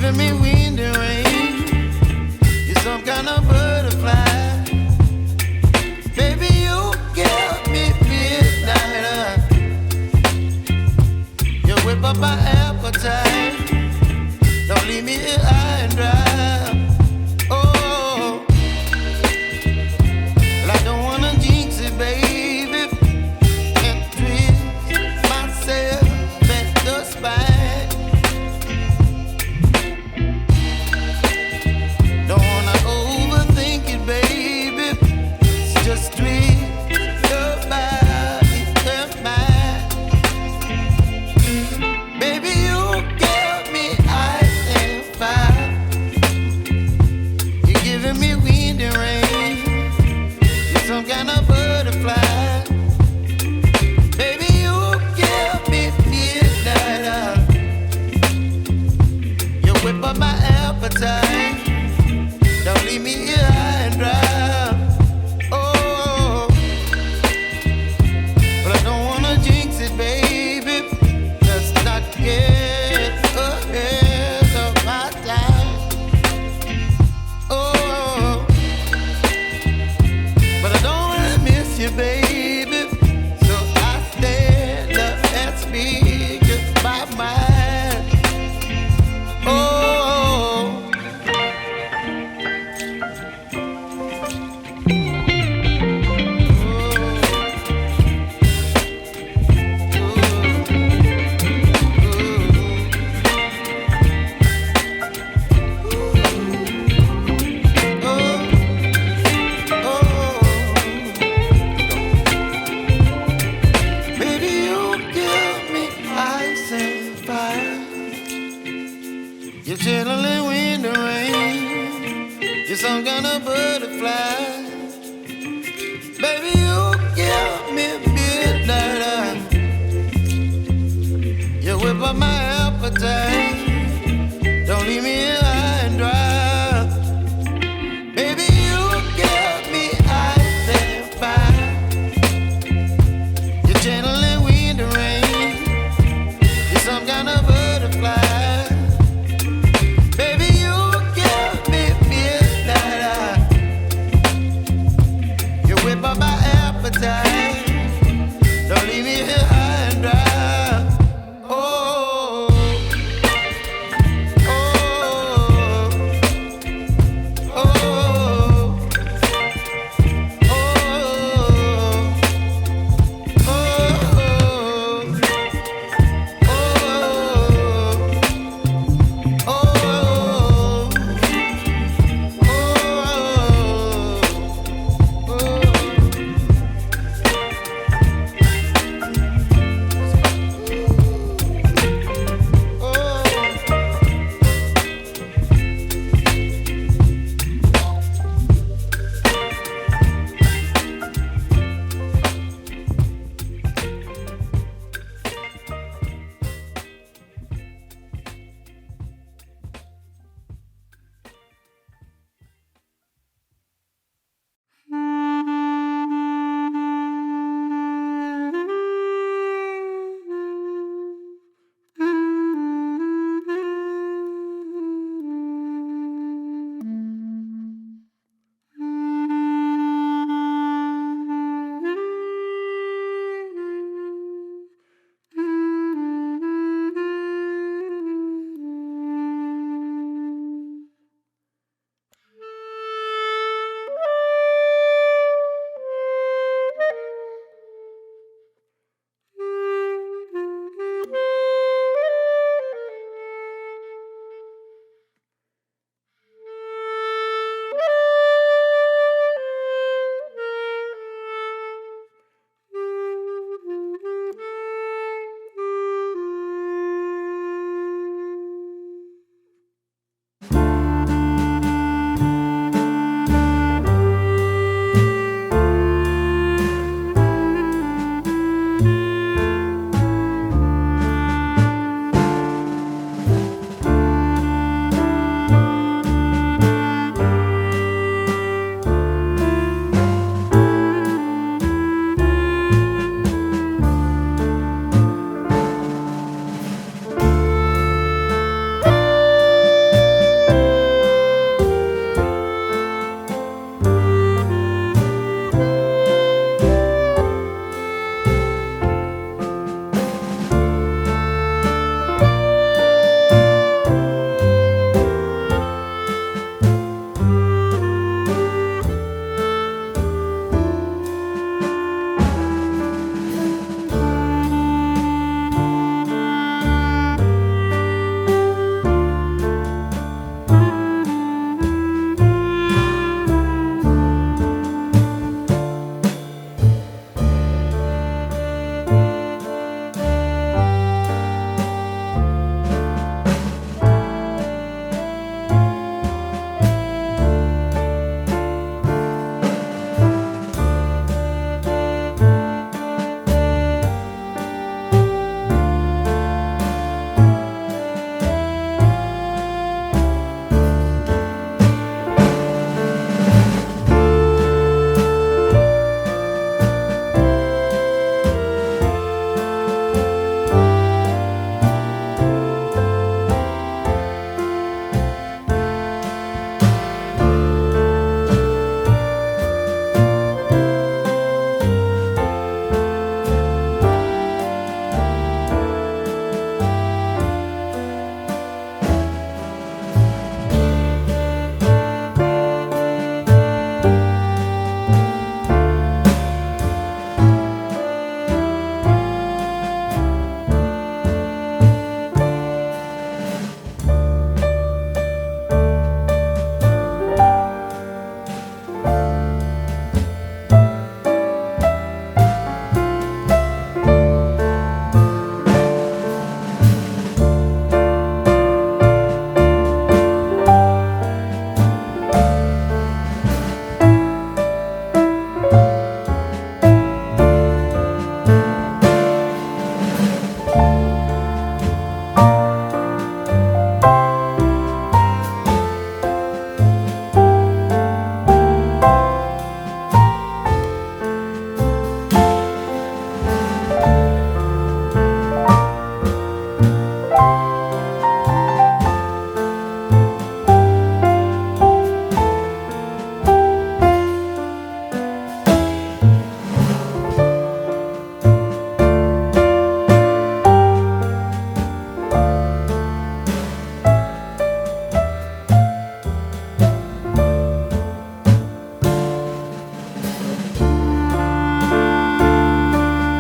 giving me wind and rain. You're some kind of butterfly. Baby, you give me midnight. You whip up my appetite. Don't leave me here high and dry. Oh, well, I don't wanna jinx it, baby, and twist myself at the spine. Don't wanna overthink it, baby. It's just twist your body and mine. Baby, you give me ice and fire. You're giving me wind and rain. You're some kind of butterfly. Baby, you give me midnight. You whip up my appetite. Don't leave me here high and dry. Oh, but I don't wanna jinx it, baby. Let's not get ahead of my time. Oh, but I don't wanna miss you, baby. So I stand up and speak just my mind. Oh. Baby, you give me ice and fire. You're chilling wind and rain. You're some kind of butterfly. Baby, you give me midnight. You whip up my appetite. Don't leave me